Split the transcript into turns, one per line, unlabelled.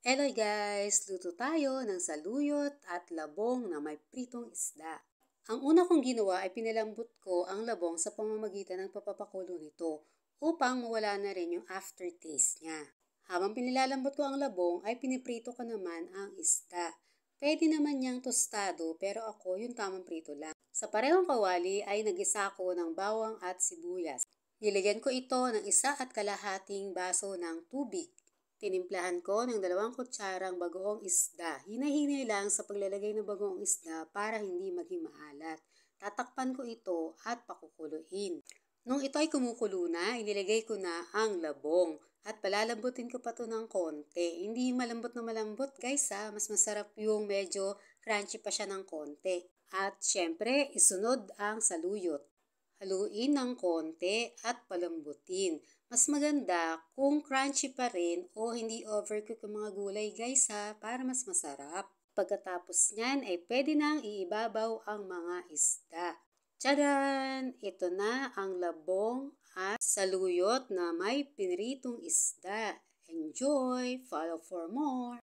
Hello guys! Luto tayo ng saluyot at labong na may pritong isda. Ang una kong ginawa ay pinalambot ko ang labong sa pamamagitan ng papapakulo nito upang mawala na rin yung aftertaste niya. Habang pinilalambot ko ang labong ay piniprito ko naman ang isda. Pwede naman niyang tostado pero ako yung tamang prito lang. Sa parehong kawali ay nagisa ko ng bawang at sibuyas. Nilagyan ko ito ng 1.5 baso ng tubig. Tinimplahan ko ng 2 kutsarang bagoong isda. Hinay-hinay lang sa paglalagay ng bagoong isda para hindi maging maalat. Tatakpan ko ito at pakukuluin. Nung ito ay kumukulo na, inilagay ko na ang labong. At palalambutin ko pa ito ng konti. Hindi malambot na malambot guys ha. Mas masarap yung medyo crunchy pa siya ng konti. At syempre, isunod ang saluyot. Haluin ng konti at palambutin. Mas maganda kung crunchy pa rin o hindi overcook yung mga gulay guys ha, para mas masarap. Pagkatapos niyan ay pwede nang iibabaw ang mga isda. Tcharan! Ito na ang labong at saluyot na may piniritong isda. Enjoy! Follow for more!